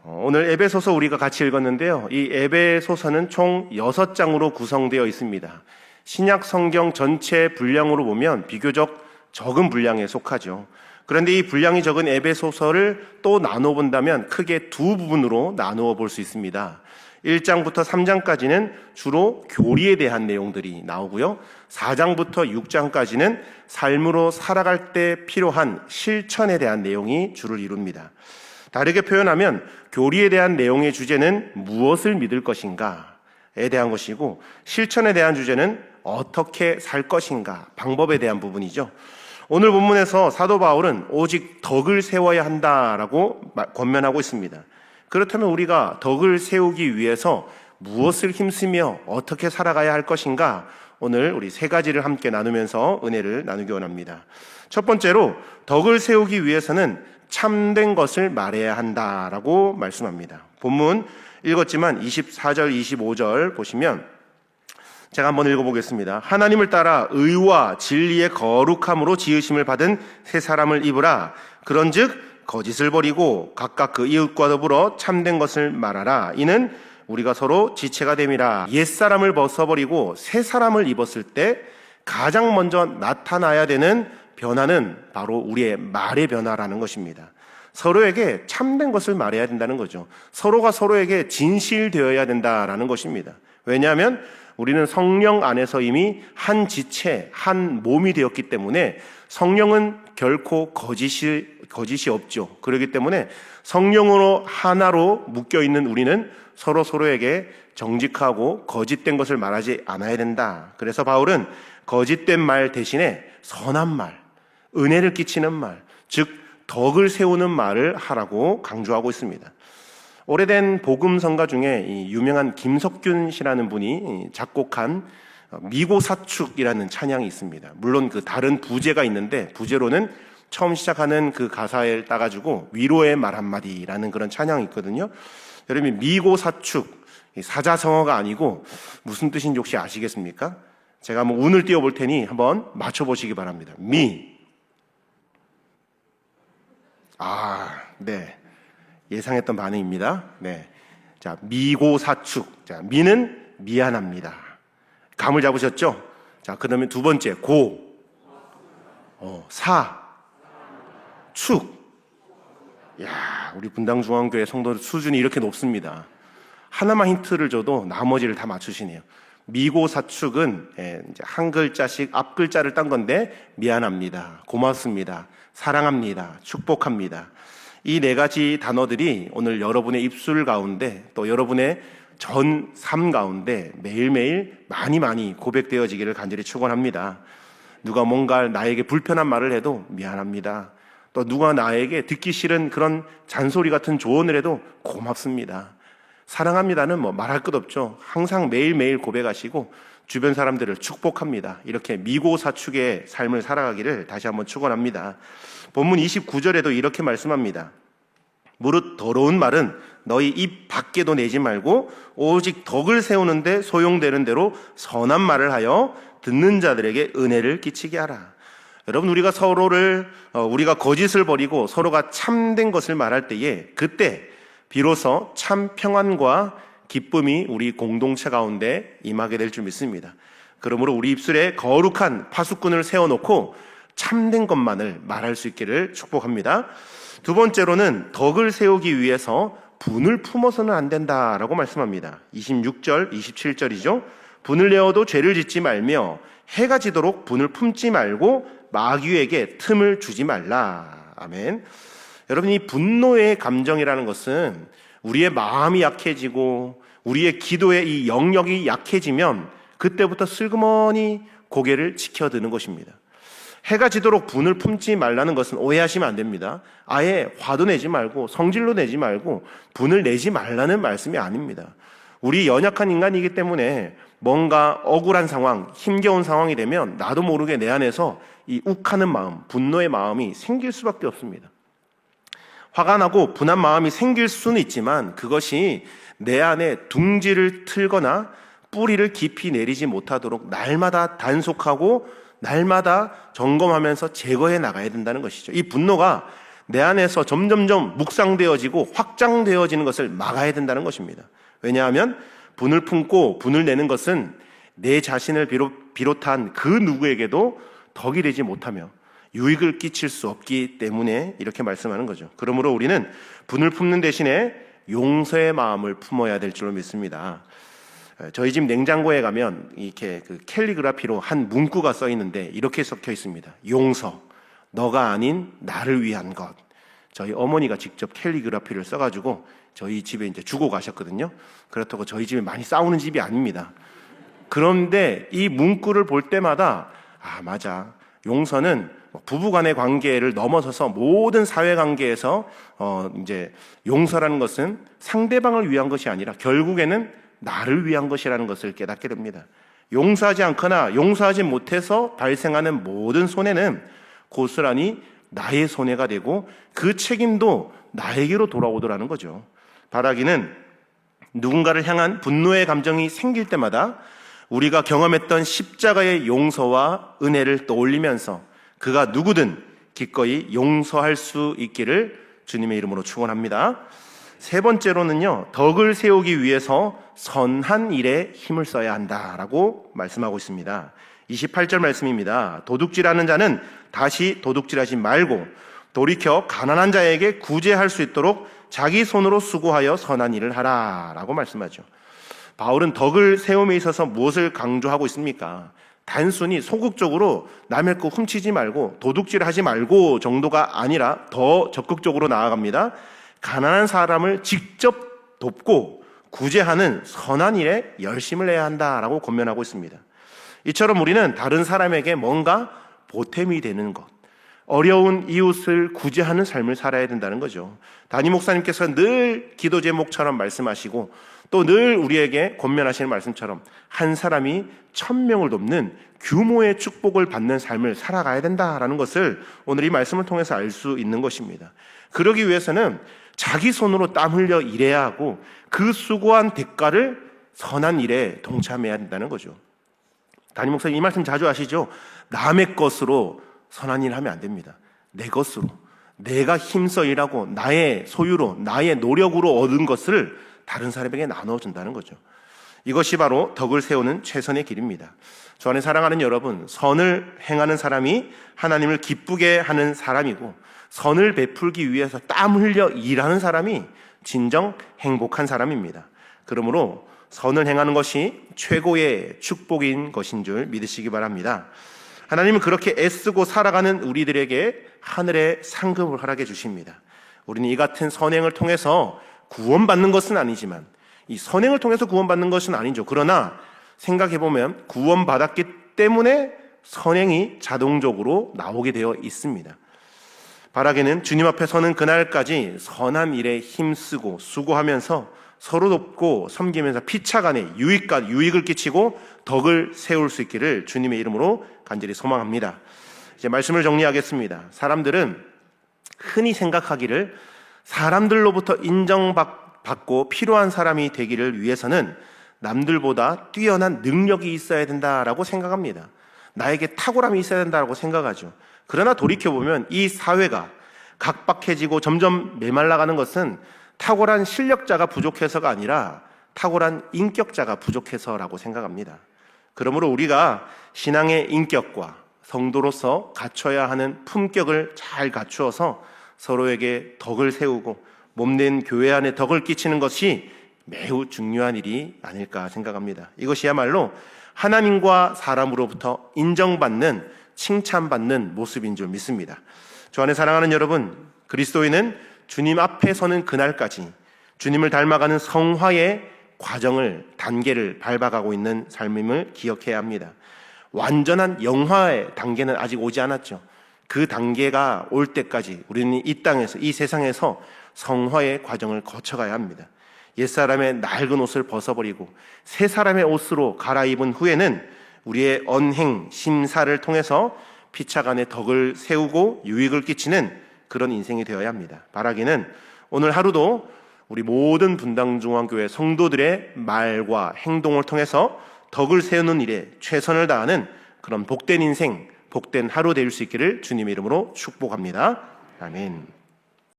오늘 에베소서 우리가 같이 읽었는데요. 이 에베소서는 총 6장으로 구성되어 있습니다. 신약 성경 전체 분량으로 보면 비교적 적은 분량에 속하죠. 그런데 이 분량이 적은 에베소서를 또 나누어 본다면 크게 두 부분으로 나누어 볼 수 있습니다. 1장부터 3장까지는 주로 교리에 대한 내용들이 나오고요. 4장부터 6장까지는 삶으로 살아갈 때 필요한 실천에 대한 내용이 주를 이룹니다. 다르게 표현하면 교리에 대한 내용의 주제는 무엇을 믿을 것인가에 대한 것이고, 실천에 대한 주제는 어떻게 살 것인가, 방법에 대한 부분이죠. 오늘 본문에서 사도 바울은 오직 덕을 세워야 한다라고 권면하고 있습니다. 그렇다면 우리가 덕을 세우기 위해서 무엇을 힘쓰며 어떻게 살아가야 할 것인가, 오늘 우리 세 가지를 함께 나누면서 은혜를 나누기 원합니다. 첫 번째로 덕을 세우기 위해서는 참된 것을 말해야 한다라고 말씀합니다. 본문 읽었지만 24절 25절 보시면 제가 한번 읽어보겠습니다. 하나님을 따라 의와 진리의 거룩함으로 지으심을 받은 새 사람을 입으라. 그런즉 거짓을 버리고 각각 그 이웃과 더불어 참된 것을 말하라. 이는 우리가 서로 지체가 됨이라. 옛사람을 벗어버리고 새 사람을 입었을 때 가장 먼저 나타나야 되는 변화는 바로 우리의 말의 변화라는 것입니다. 서로에게 참된 것을 말해야 된다는 거죠. 서로가 서로에게 진실되어야 된다라는 것입니다. 왜냐하면 우리는 성령 안에서 이미 한 지체, 한 몸이 되었기 때문에 성령은 결코 거짓이 없죠. 그렇기 때문에 성령으로 하나로 묶여있는 우리는 서로에게 정직하고 거짓된 것을 말하지 않아야 된다. 그래서 바울은 거짓된 말 대신에 선한 말, 은혜를 끼치는 말, 즉 덕을 세우는 말을 하라고 강조하고 있습니다. 오래된 복음성가 중에 이 유명한 김석균 씨라는 분이 작곡한 미고사축이라는 찬양이 있습니다. 물론 그 다른 부제가 있는데 부제로는 처음 시작하는 그 가사에 따가지고 위로의 말 한마디라는 그런 찬양이 있거든요. 여러분, 미고사축, 사자성어가 아니고 무슨 뜻인지 혹시 아시겠습니까? 제가 한번 운을 띄워볼 테니 한번 맞춰보시기 바랍니다. 네. 예상했던 반응입니다. 네. 자, 미고사축. 자, 미는 미안합니다. 감을 잡으셨죠? 자, 그 다음에 두 번째, 축. 야, 우리 분당중앙교회 성도들 수준이 이렇게 높습니다. 하나만 힌트를 줘도 나머지를 다 맞추시네요. 미고사축은 이제 한 글자씩 앞 글자를 딴 건데, 미안합니다, 고맙습니다, 사랑합니다, 축복합니다. 이 네 가지 단어들이 오늘 여러분의 입술 가운데 또 여러분의 전 삶 가운데 매일매일 많이 고백되어지기를 간절히 축원합니다. 누가 뭔가 나에게 불편한 말을 해도 미안합니다. 또 누가 나에게 듣기 싫은 그런 잔소리 같은 조언을 해도 고맙습니다. 사랑합니다는 뭐 말할 것 없죠. 항상 매일매일 고백하시고 주변 사람들을 축복합니다. 이렇게 미고사축의 삶을 살아가기를 다시 한번 축원합니다. 본문 29절에도 이렇게 말씀합니다. 무릇 더러운 말은 너희 입 밖에도 내지 말고 오직 덕을 세우는데 소용되는 대로 선한 말을 하여 듣는 자들에게 은혜를 끼치게 하라. 여러분, 우리가 우리가 거짓을 버리고 서로가 참된 것을 말할 때에 그때 비로소 참 평안과 기쁨이 우리 공동체 가운데 임하게 될 줄 믿습니다. 그러므로 우리 입술에 거룩한 파수꾼을 세워놓고 참된 것만을 말할 수 있기를 축복합니다. 두 번째로는 덕을 세우기 위해서 분을 품어서는 안 된다라고 말씀합니다. 26절, 27절이죠. 분을 내어도 죄를 짓지 말며 해가 지도록 분을 품지 말고 마귀에게 틈을 주지 말라. 아멘. 여러분, 이 분노의 감정이라는 것은 우리의 마음이 약해지고 우리의 기도의 이 영역이 약해지면 그때부터 슬그머니 고개를 치켜드는 것입니다. 해가 지도록 분을 품지 말라는 것은 오해하시면 안 됩니다. 아예 화도 내지 말고 성질도 내지 말고 분을 내지 말라는 말씀이 아닙니다. 우리 연약한 인간이기 때문에 뭔가 억울한 상황, 힘겨운 상황이 되면 나도 모르게 내 안에서 이 욱하는 마음, 분노의 마음이 생길 수밖에 없습니다. 화가 나고 분한 마음이 생길 수는 있지만 그것이 내 안에 둥지를 틀거나 뿌리를 깊이 내리지 못하도록 날마다 단속하고 날마다 점검하면서 제거해 나가야 된다는 것이죠. 이 분노가 내 안에서 점점점 묵상되어지고 확장되어지는 것을 막아야 된다는 것입니다. 왜냐하면 분을 품고 분을 내는 것은 내 자신을 비롯한 그 누구에게도 덕이 되지 못하며 유익을 끼칠 수 없기 때문에 이렇게 말씀하는 거죠. 그러므로 우리는 분을 품는 대신에 용서의 마음을 품어야 될 줄로 믿습니다. 저희 집 냉장고에 가면 이렇게 그 캘리그라피로 한 문구가 써 있는데 이렇게 적혀 있습니다. 용서, 너가 아닌 나를 위한 것. 저희 어머니가 직접 캘리그라피를 써가지고 저희 집에 이제 주고 가셨거든요. 그렇다고 저희 집이 많이 싸우는 집이 아닙니다. 그런데 이 문구를 볼 때마다 맞아. 용서는 부부간의 관계를 넘어서서 모든 사회 관계에서 이제 용서라는 것은 상대방을 위한 것이 아니라 결국에는 나를 위한 것이라는 것을 깨닫게 됩니다. 용서하지 않거나 용서하지 못해서 발생하는 모든 손해는 고스란히 나의 손해가 되고 그 책임도 나에게로 돌아오더라는 거죠. 바라기는 누군가를 향한 분노의 감정이 생길 때마다 우리가 경험했던 십자가의 용서와 은혜를 떠올리면서 그가 누구든 기꺼이 용서할 수 있기를 주님의 이름으로 축원합니다. 세 번째로는요, 덕을 세우기 위해서 선한 일에 힘을 써야 한다라고 말씀하고 있습니다. 28절 말씀입니다. 도둑질하는 자는 다시 도둑질하지 말고 돌이켜 가난한 자에게 구제할 수 있도록 자기 손으로 수고하여 선한 일을 하라라고 말씀하죠. 바울은 덕을 세움에 있어서 무엇을 강조하고 있습니까? 단순히 소극적으로 남의 거 훔치지 말고 도둑질하지 말고 정도가 아니라 더 적극적으로 나아갑니다. 가난한 사람을 직접 돕고 구제하는 선한 일에 열심을 내야 한다라고 권면하고 있습니다. 이처럼 우리는 다른 사람에게 뭔가 보탬이 되는 것, 어려운 이웃을 구제하는 삶을 살아야 된다는 거죠. 담임 목사님께서 늘 기도 제목처럼 말씀하시고 또 늘 우리에게 권면하시는 말씀처럼 한 사람이 1000명을 돕는 규모의 축복을 받는 삶을 살아가야 된다라는 것을 오늘 이 말씀을 통해서 알 수 있는 것입니다. 그러기 위해서는 자기 손으로 땀 흘려 일해야 하고 그 수고한 대가를 선한 일에 동참해야 된다는 거죠. 담임 목사님 이 말씀 자주 하시죠? 남의 것으로 선한 일을 하면 안 됩니다. 내 것으로, 내가 힘써 일하고 나의 소유로, 나의 노력으로 얻은 것을 다른 사람에게 나눠준다는 거죠. 이것이 바로 덕을 세우는 최선의 길입니다. 저 안에 사랑하는 여러분, 선을 행하는 사람이 하나님을 기쁘게 하는 사람이고 선을 베풀기 위해서 땀 흘려 일하는 사람이 진정 행복한 사람입니다. 그러므로 선을 행하는 것이 최고의 축복인 것인 줄 믿으시기 바랍니다. 하나님은 그렇게 애쓰고 살아가는 우리들에게 하늘의 상급을 허락해 주십니다. 우리는 이 같은 선행을 통해서 구원받는 것은 아니지만 이 선행을 통해서 구원받는 것은 아니죠. 그러나 생각해보면 구원받았기 때문에 선행이 자동적으로 나오게 되어 있습니다. 바라기는 주님 앞에 서는 그날까지 선한 일에 힘쓰고 수고하면서 서로 돕고 섬기면서 피차간에 유익을 끼치고 덕을 세울 수 있기를 주님의 이름으로 간절히 소망합니다. 이제 말씀을 정리하겠습니다. 사람들은 흔히 생각하기를 사람들로부터 인정받고 필요한 사람이 되기를 위해서는 남들보다 뛰어난 능력이 있어야 된다라고 생각합니다. 나에게 탁월함이 있어야 된다라고 생각하죠. 그러나 돌이켜보면 이 사회가 각박해지고 점점 메말라가는 것은 탁월한 실력자가 부족해서가 아니라 탁월한 인격자가 부족해서라고 생각합니다. 그러므로 우리가 신앙의 인격과 성도로서 갖춰야 하는 품격을 잘 갖추어서 서로에게 덕을 세우고 몸된 교회 안에 덕을 끼치는 것이 매우 중요한 일이 아닐까 생각합니다. 이것이야말로 하나님과 사람으로부터 인정받는, 칭찬받는 모습인 줄 믿습니다. 저 안에 사랑하는 여러분, 그리스도인은 주님 앞에 서는 그날까지 주님을 닮아가는 성화의 과정을, 단계를 밟아가고 있는 삶임을 기억해야 합니다. 완전한 영화의 단계는 아직 오지 않았죠. 그 단계가 올 때까지 우리는 이 땅에서, 이 세상에서 성화의 과정을 거쳐가야 합니다. 옛사람의 낡은 옷을 벗어버리고 새 사람의 옷으로 갈아입은 후에는 우리의 언행, 심사를 통해서 피차간의 덕을 세우고 유익을 끼치는 그런 인생이 되어야 합니다. 바라기는 오늘 하루도 우리 모든 분당중앙교회 성도들의 말과 행동을 통해서 덕을 세우는 일에 최선을 다하는 그런 복된 인생, 복된 하루 될 수 있기를 주님의 이름으로 축복합니다. 아멘.